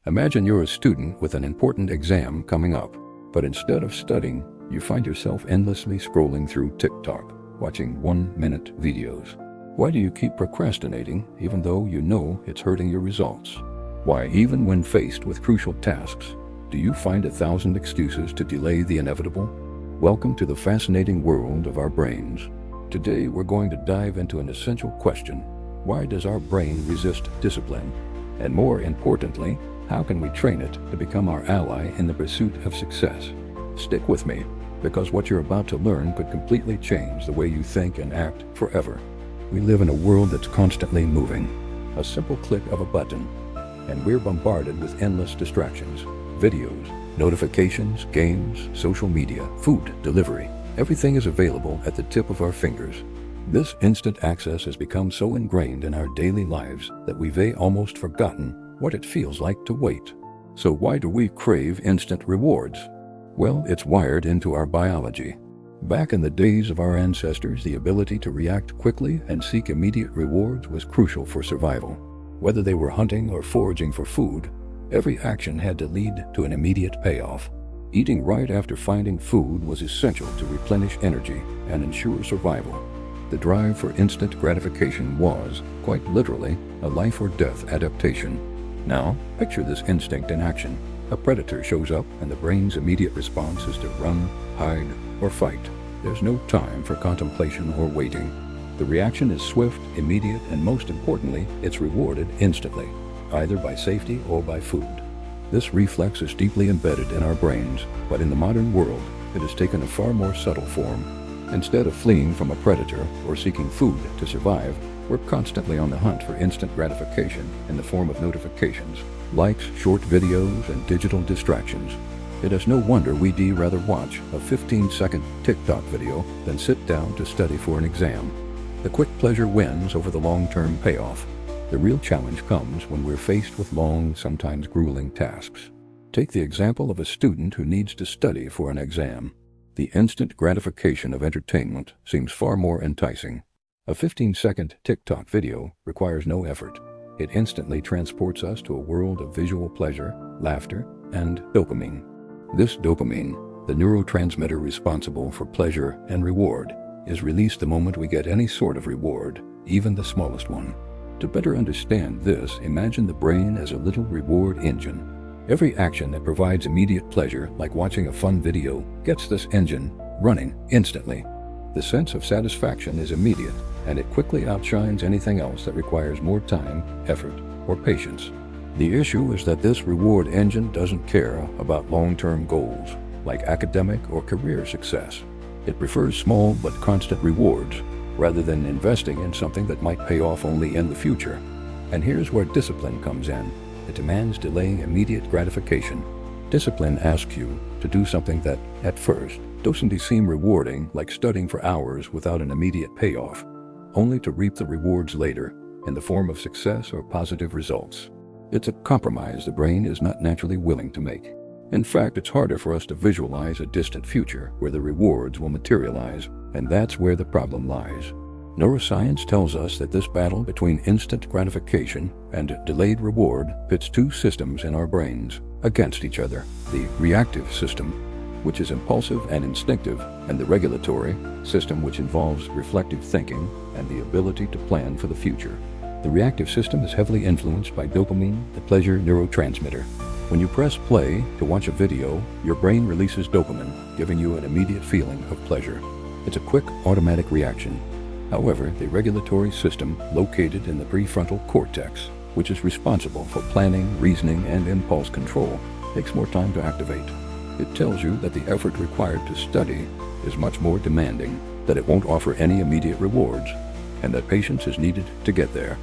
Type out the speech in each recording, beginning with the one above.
Imagine you're a student with an important exam coming up, but instead of studying, you find yourself endlessly scrolling through TikTok, watching 1-minute videos. Why do you keep procrastinating even though you know it's hurting your results? Why, even when faced with crucial tasks, do you find 1,000 excuses to delay the inevitable? Welcome to the fascinating world of our brains. Today we're going to dive into an essential question. Why does our brain resist discipline? And more importantly, how can we train it to become our ally in the pursuit of success? Stick with me, because what you're about to learn could completely change the way you think and act forever. We live in a world that's constantly moving. A simple click of a button, and we're bombarded with endless distractions. Videos, notifications, games, social media, food delivery. Everything is available at the tip of our fingers. This instant access has become so ingrained in our daily lives that we've almost forgotten what it feels like to wait. So why do we crave instant rewards? Well, it's wired into our biology. Back in the days of our ancestors, the ability to react quickly and seek immediate rewards was crucial for survival. Whether they were hunting or foraging for food, every action had to lead to an immediate payoff. Eating right after finding food was essential to replenish energy and ensure survival. The drive for instant gratification was, quite literally, a life or death adaptation. Now, picture this instinct in action. A predator shows up and the brain's immediate response is to run, hide, or fight. There's no time for contemplation or waiting. The reaction is swift, immediate, and most importantly, it's rewarded instantly, either by safety or by food. This reflex is deeply embedded in our brains, but in the modern world, it has taken a far more subtle form. Instead of fleeing from a predator or seeking food to survive, we're constantly on the hunt for instant gratification in the form of notifications, likes, short videos, and digital distractions. It is no wonder we'd rather watch a 15-second TikTok video than sit down to study for an exam. The quick pleasure wins over the long-term payoff. The real challenge comes when we're faced with long, sometimes grueling tasks. Take the example of a student who needs to study for an exam. The instant gratification of entertainment seems far more enticing. A 15-second TikTok video requires no effort. It instantly transports us to a world of visual pleasure, laughter, and dopamine. This dopamine, the neurotransmitter responsible for pleasure and reward, is released the moment we get any sort of reward, even the smallest one. To better understand this, imagine the brain as a little reward engine. Every action that provides immediate pleasure, like watching a fun video, gets this engine running instantly. The sense of satisfaction is immediate, and it quickly outshines anything else that requires more time, effort, or patience. The issue is that this reward engine doesn't care about long-term goals, like academic or career success. It prefers small but constant rewards, rather than investing in something that might pay off only in the future. And here's where discipline comes in. It demands delaying immediate gratification. Discipline asks you to do something that, at first, doesn't seem rewarding, like studying for hours without an immediate payoff, only to reap the rewards later in the form of success or positive results. It's a compromise the brain is not naturally willing to make. In fact, it's harder for us to visualize a distant future where the rewards will materialize, and that's where the problem lies. Neuroscience tells us that this battle between instant gratification and delayed reward pits two systems in our brains against each other: the reactive system, which is impulsive and instinctive, and the regulatory system, which involves reflective thinking and the ability to plan for the future. The reactive system is heavily influenced by dopamine, the pleasure neurotransmitter. When you press play to watch a video, your brain releases dopamine, giving you an immediate feeling of pleasure. It's a quick, automatic reaction. However, the regulatory system, located in the prefrontal cortex, which is responsible for planning, reasoning, and impulse control, takes more time to activate. It tells you that the effort required to study is much more demanding, that it won't offer any immediate rewards, and that patience is needed to get there.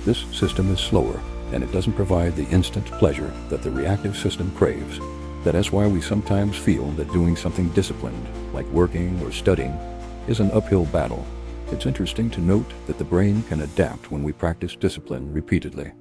This system is slower, and it doesn't provide the instant pleasure that the reactive system craves. That is why we sometimes feel that doing something disciplined, like working or studying, is an uphill battle. It's interesting to note that the brain can adapt when we practice discipline repeatedly.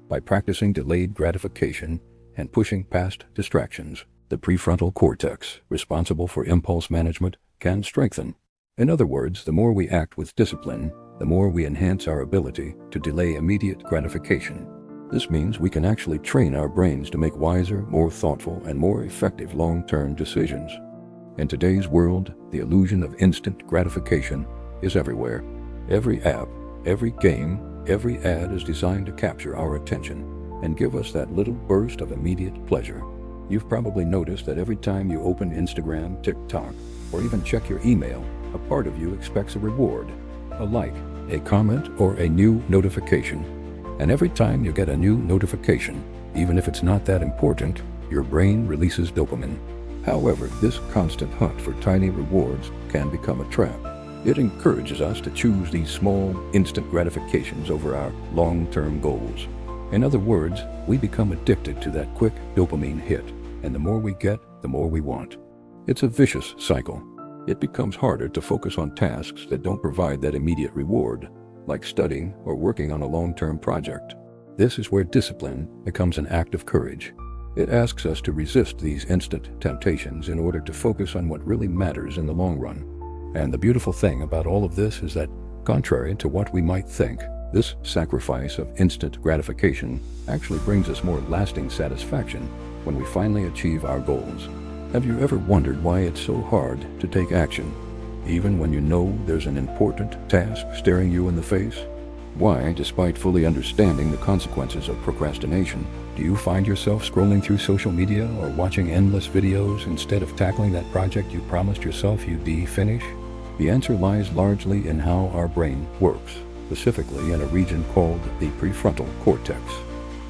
By practicing delayed gratification and pushing past distractions, the prefrontal cortex, responsible for impulse management, can strengthen. In other words, the more we act with discipline, the more we enhance our ability to delay immediate gratification. This means we can actually train our brains to make wiser, more thoughtful, and more effective long-term decisions. In today's world, the illusion of instant gratification is everywhere. Every app, every game, every ad is designed to capture our attention and give us that little burst of immediate pleasure. You've probably noticed that every time you open Instagram, TikTok, or even check your email, a part of you expects a reward, a like, a comment, or a new notification. And every time you get a new notification, even if it's not that important, your brain releases dopamine. However, this constant hunt for tiny rewards can become a trap. It encourages us to choose these small, instant gratifications over our long-term goals. In other words, we become addicted to that quick dopamine hit, and the more we get, the more we want. It's a vicious cycle. It becomes harder to focus on tasks that don't provide that immediate reward, like studying or working on a long-term project. This is where discipline becomes an act of courage. It asks us to resist these instant temptations in order to focus on what really matters in the long run. And the beautiful thing about all of this is that, contrary to what we might think, this sacrifice of instant gratification actually brings us more lasting satisfaction when we finally achieve our goals. Have you ever wondered why it's so hard to take action, even when you know there's an important task staring you in the face? Why, despite fully understanding the consequences of procrastination, do you find yourself scrolling through social media or watching endless videos instead of tackling that project you promised yourself you'd finish? The answer lies largely in how our brain works, specifically in a region called the prefrontal cortex.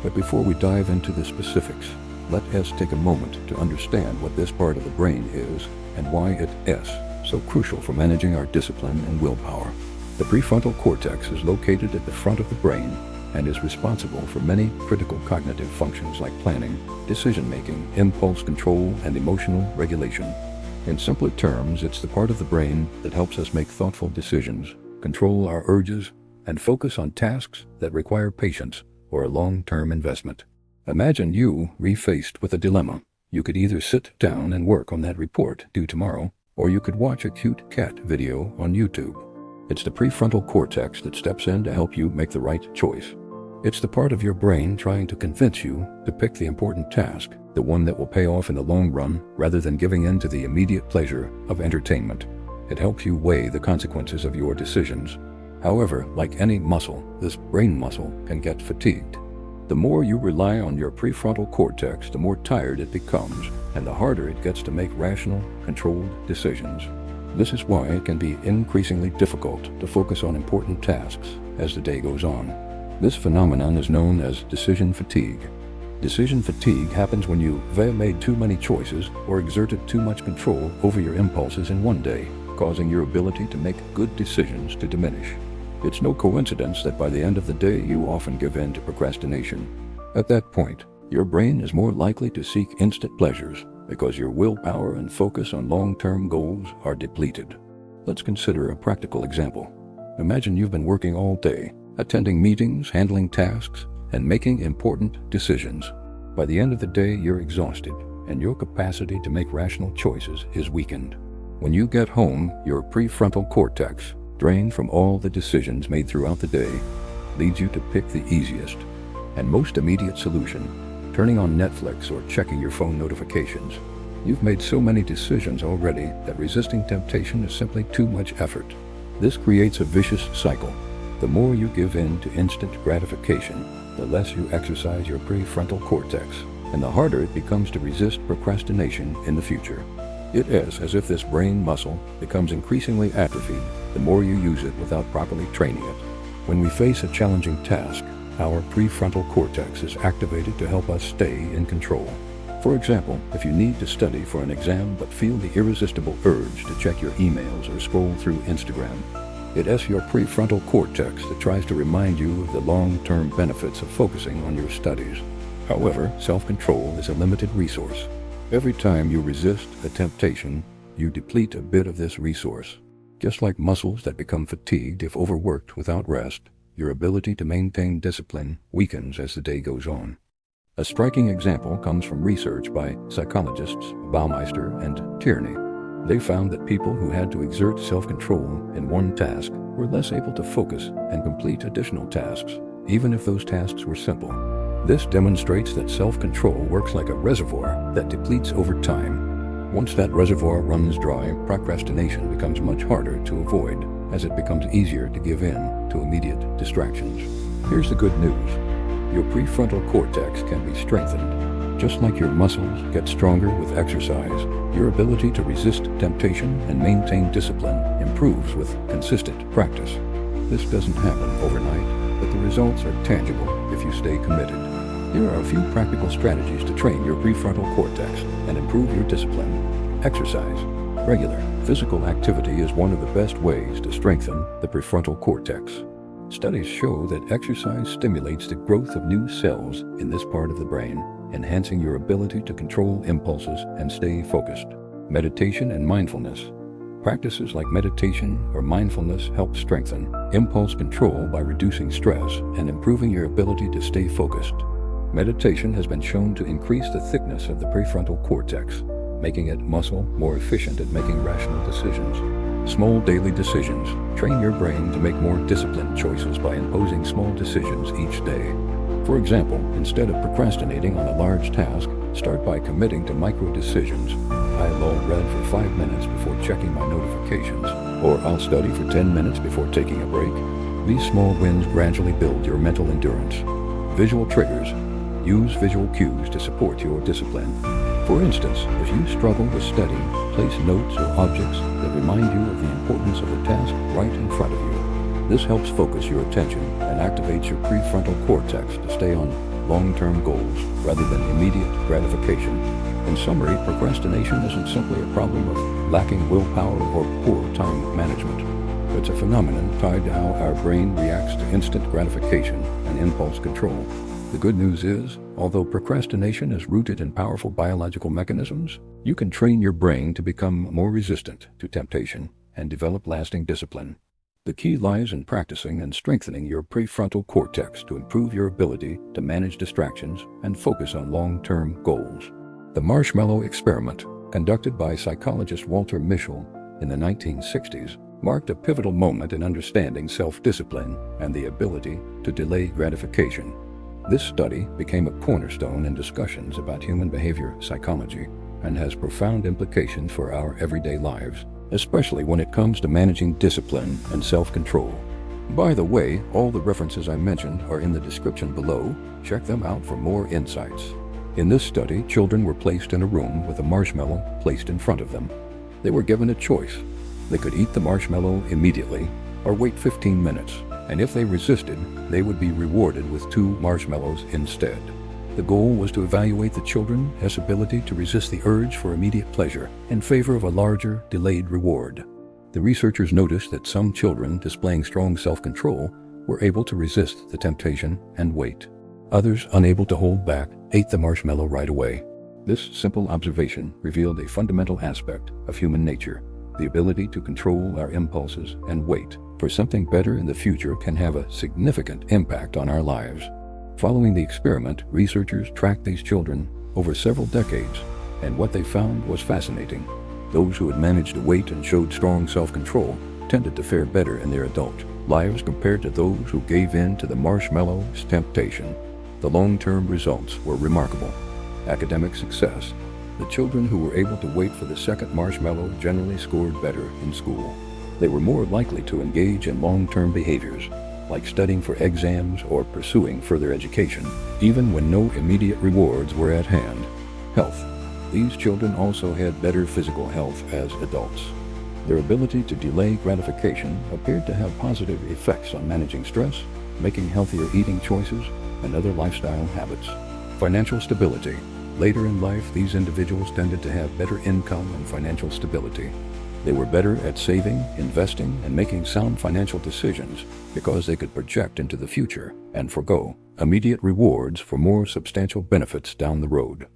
But before we dive into the specifics, let us take a moment to understand what this part of the brain is and why it is so crucial for managing our discipline and willpower. The prefrontal cortex is located at the front of the brain and is responsible for many critical cognitive functions like planning, decision-making, impulse control, and emotional regulation. In simpler terms, it's the part of the brain that helps us make thoughtful decisions, control our urges, and focus on tasks that require patience or a long-term investment. Imagine you faced with a dilemma. You could either sit down and work on that report due tomorrow, or you could watch a cute cat video on YouTube. It's the prefrontal cortex that steps in to help you make the right choice. It's the part of your brain trying to convince you to pick the important task, the one that will pay off in the long run, rather than giving in to the immediate pleasure of entertainment. It helps you weigh the consequences of your decisions. However, like any muscle, this brain muscle can get fatigued. The more you rely on your prefrontal cortex, the more tired it becomes, and the harder it gets to make rational, controlled decisions. This is why it can be increasingly difficult to focus on important tasks as the day goes on. This phenomenon is known as decision fatigue. Decision fatigue happens when you've made too many choices or exerted too much control over your impulses in one day, causing your ability to make good decisions to diminish. It's no coincidence that by the end of the day you often give in to procrastination. At that point, your brain is more likely to seek instant pleasures because your willpower and focus on long-term goals are depleted. Let's consider a practical example. Imagine you've been working all day, attending meetings, handling tasks, and making important decisions. By the end of the day, you're exhausted, and your capacity to make rational choices is weakened. When you get home, your prefrontal cortex, drained from all the decisions made throughout the day, leads you to pick the easiest and most immediate solution, turning on Netflix or checking your phone notifications. You've made so many decisions already that resisting temptation is simply too much effort. This creates a vicious cycle. The more you give in to instant gratification, the less you exercise your prefrontal cortex, and the harder it becomes to resist procrastination in the future. It is as if this brain muscle becomes increasingly atrophied the more you use it without properly training it. When we face a challenging task, our prefrontal cortex is activated to help us stay in control. For example, if you need to study for an exam but feel the irresistible urge to check your emails or scroll through Instagram, it is your prefrontal cortex that tries to remind you of the long-term benefits of focusing on your studies. However, self-control is a limited resource. Every time you resist a temptation, you deplete a bit of this resource. Just like muscles that become fatigued if overworked without rest, your ability to maintain discipline weakens as the day goes on. A striking example comes from research by psychologists Baumeister and Tierney. They found that people who had to exert self-control in one task were less able to focus and complete additional tasks, even if those tasks were simple. This demonstrates that self-control works like a reservoir that depletes over time. Once that reservoir runs dry, procrastination becomes much harder to avoid, as it becomes easier to give in to immediate distractions. Here's the good news. Your prefrontal cortex can be strengthened. Just like your muscles get stronger with exercise, your ability to resist temptation and maintain discipline improves with consistent practice. This doesn't happen overnight, but the results are tangible if you stay committed. Here are a few practical strategies to train your prefrontal cortex and improve your discipline. Exercise. Regular physical activity is one of the best ways to strengthen the prefrontal cortex. Studies show that exercise stimulates the growth of new cells in this part of the brain, enhancing your ability to control impulses and stay focused. Meditation and mindfulness. Practices like meditation or mindfulness help strengthen impulse control by reducing stress and improving your ability to stay focused. Meditation has been shown to increase the thickness of the prefrontal cortex, making it muscle more efficient at making rational decisions. Small daily decisions. Train your brain to make more disciplined choices by imposing small decisions each day. For example, instead of procrastinating on a large task, start by committing to micro-decisions. I'll read for 5 minutes before checking my notifications, or I'll study for 10 minutes before taking a break. These small wins gradually build your mental endurance. Visual triggers. Use visual cues to support your discipline. For instance, if you struggle with studying, place notes or objects that remind you of the importance of the task right in front of you. This helps focus your attention and activates your prefrontal cortex to stay on long-term goals rather than immediate gratification. In summary, procrastination isn't simply a problem of lacking willpower or poor time management. It's a phenomenon tied to how our brain reacts to instant gratification and impulse control. The good news is, although procrastination is rooted in powerful biological mechanisms, you can train your brain to become more resistant to temptation and develop lasting discipline. The key lies in practicing and strengthening your prefrontal cortex to improve your ability to manage distractions and focus on long-term goals. The marshmallow experiment, conducted by psychologist Walter Mischel in the 1960s, marked a pivotal moment in understanding self-discipline and the ability to delay gratification. This study became a cornerstone in discussions about human behavior psychology and has profound implications for our everyday lives, especially when it comes to managing discipline and self-control. By the way, all the references I mentioned are in the description below. Check them out for more insights. In this study, children were placed in a room with a marshmallow placed in front of them. They were given a choice. They could eat the marshmallow immediately or wait 15 minutes, and if they resisted, they would be rewarded with 2 marshmallows instead. The goal was to evaluate the children's ability to resist the urge for immediate pleasure in favor of a larger, delayed reward. The researchers noticed that some children displaying strong self-control were able to resist the temptation and wait. Others, unable to hold back, ate the marshmallow right away. This simple observation revealed a fundamental aspect of human nature. The ability to control our impulses and wait for something better in the future can have a significant impact on our lives. Following the experiment, researchers tracked these children over several decades, and what they found was fascinating. Those who had managed to wait and showed strong self-control tended to fare better in their adult lives compared to those who gave in to the marshmallow's temptation. The long-term results were remarkable. Academic success. The children who were able to wait for the second marshmallow generally scored better in school. They were more likely to engage in long-term behaviors, like studying for exams or pursuing further education, even when no immediate rewards were at hand. Health. These children also had better physical health as adults. Their ability to delay gratification appeared to have positive effects on managing stress, making healthier eating choices, and other lifestyle habits. Financial stability. Later in life, these individuals tended to have better income and financial stability. They were better at saving, investing, and making sound financial decisions because they could project into the future and forego immediate rewards for more substantial benefits down the road.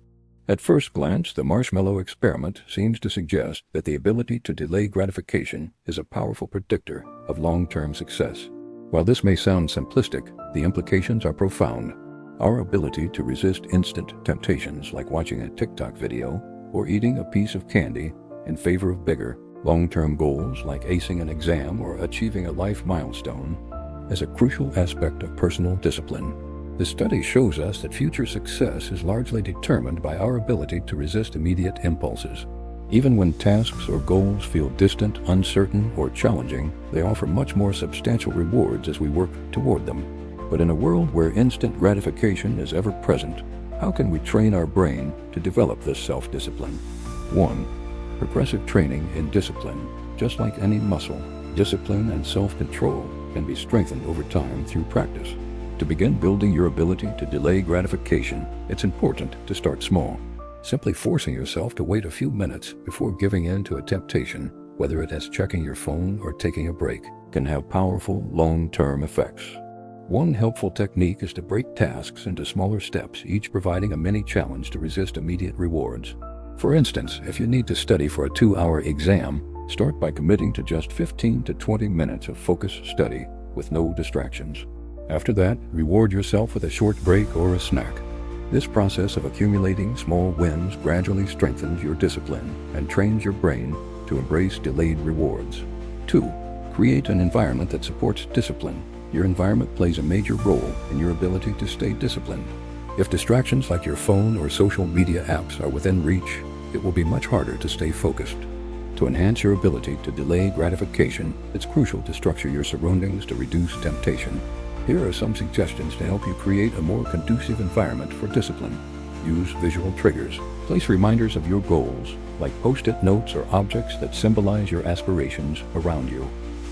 At first glance, the marshmallow experiment seems to suggest that the ability to delay gratification is a powerful predictor of long-term success. While this may sound simplistic, the implications are profound. Our ability to resist instant temptations like watching a TikTok video or eating a piece of candy in favor of bigger, long-term goals like acing an exam or achieving a life milestone is a crucial aspect of personal discipline. The study shows us that future success is largely determined by our ability to resist immediate impulses. Even when tasks or goals feel distant, uncertain, or challenging, they offer much more substantial rewards as we work toward them. But in a world where instant gratification is ever present, how can we train our brain to develop this self-discipline? 1. Progressive training in discipline. Just like any muscle, discipline and self-control can be strengthened over time through practice. To begin building your ability to delay gratification, it's important to start small. Simply forcing yourself to wait a few minutes before giving in to a temptation, whether it is checking your phone or taking a break, can have powerful long-term effects. One helpful technique is to break tasks into smaller steps, each providing a mini challenge to resist immediate rewards. For instance, if you need to study for a 2-hour exam, start by committing to just 15 to 20 minutes of focused study with no distractions. After that, reward yourself with a short break or a snack. This process of accumulating small wins gradually strengthens your discipline and trains your brain to embrace delayed rewards. 2. Create an environment that supports discipline. Your environment plays a major role in your ability to stay disciplined. If distractions like your phone or social media apps are within reach, it will be much harder to stay focused. To enhance your ability to delay gratification, it's crucial to structure your surroundings to reduce temptation. Here are some suggestions to help you create a more conducive environment for discipline. Use visual triggers. Place reminders of your goals, like post-it notes or objects that symbolize your aspirations around you.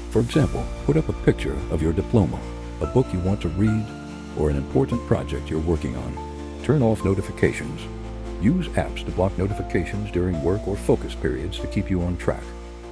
For example, put up a picture of your diploma, a book you want to read, or an important project you're working on. Turn off notifications. Use apps to block notifications during work or focus periods to keep you on track.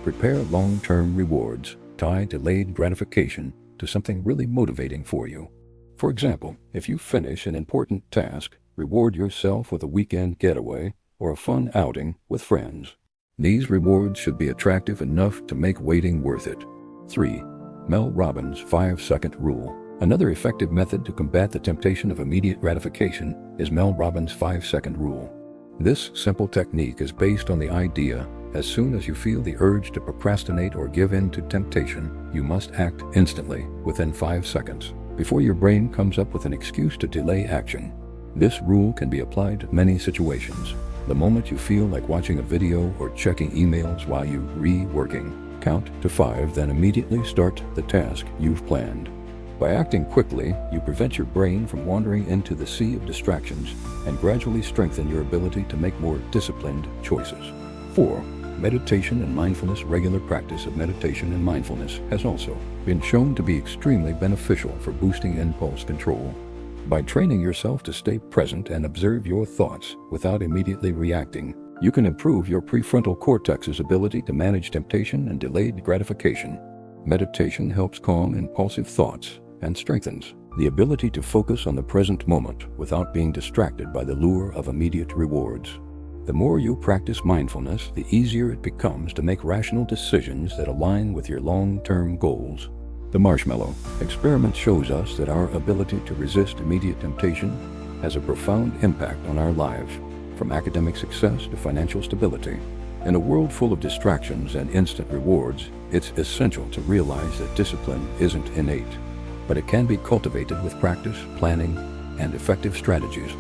Prepare long-term rewards. Tie delayed gratification to something really motivating for you. For example, if you finish an important task, reward yourself with a weekend getaway or a fun outing with friends. These rewards should be attractive enough to make waiting worth it. 3. Mel Robbins' 5-second rule. Another effective method to combat the temptation of immediate gratification is Mel Robbins' 5-second rule. This simple technique is based on the idea as soon as you feel the urge to procrastinate or give in to temptation, you must act instantly, within 5 seconds, before your brain comes up with an excuse to delay action. This rule can be applied to many situations. The moment you feel like watching a video or checking emails while you're reworking, count to 5, then immediately start the task you've planned. By acting quickly, you prevent your brain from wandering into the sea of distractions and gradually strengthen your ability to make more disciplined choices. 4. Meditation and mindfulness. Regular practice of meditation and mindfulness has also been shown to be extremely beneficial for boosting impulse control. By training yourself to stay present and observe your thoughts without immediately reacting, you can improve your prefrontal cortex's ability to manage temptation and delayed gratification. Meditation helps calm impulsive thoughts and strengthens the ability to focus on the present moment without being distracted by the lure of immediate rewards. The more you practice mindfulness, the easier it becomes to make rational decisions that align with your long-term goals. The marshmallow experiment shows us that our ability to resist immediate temptation has a profound impact on our lives, from academic success to financial stability. In a world full of distractions and instant rewards, it's essential to realize that discipline isn't innate, but it can be cultivated with practice, planning, and effective strategies.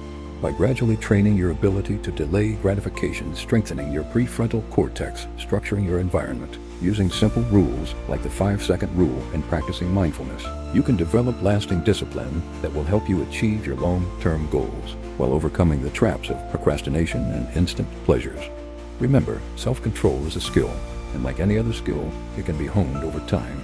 By gradually training your ability to delay gratification, strengthening your prefrontal cortex, structuring your environment, using simple rules like the 5-second rule, and practicing mindfulness, you can develop lasting discipline that will help you achieve your long-term goals while overcoming the traps of procrastination and instant pleasures. Remember, self-control is a skill, and like any other skill, it can be honed over time.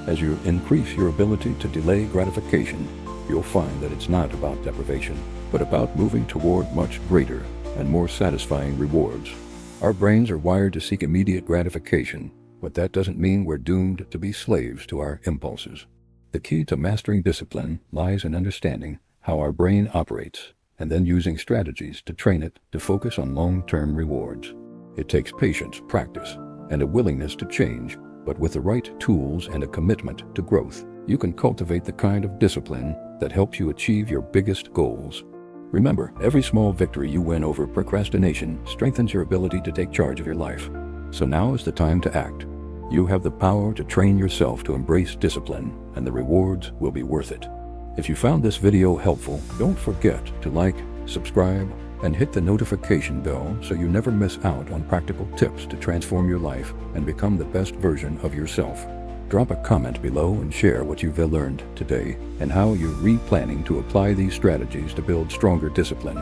As you increase your ability to delay gratification, you'll find that it's not about deprivation, but about moving toward much greater and more satisfying rewards. Our brains are wired to seek immediate gratification, but that doesn't mean we're doomed to be slaves to our impulses. The key to mastering discipline lies in understanding how our brain operates, and then using strategies to train it to focus on long-term rewards. It takes patience, practice, and a willingness to change, but with the right tools and a commitment to growth, you can cultivate the kind of discipline that helps you achieve your biggest goals. Remember, every small victory you win over procrastination strengthens your ability to take charge of your life. So now is the time to act. You have the power to train yourself to embrace discipline, and the rewards will be worth it. If you found this video helpful, don't forget to like, subscribe, and hit the notification bell so you never miss out on practical tips to transform your life and become the best version of yourself. Drop a comment below and share what you've learned today and how you're planning to apply these strategies to build stronger discipline.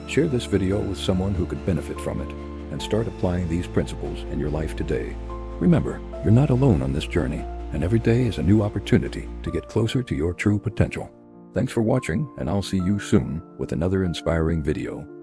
Share this video with someone who could benefit from it and start applying these principles in your life today. Remember, you're not alone on this journey, and every day is a new opportunity to get closer to your true potential. Thanks for watching, and I'll see you soon with another inspiring video.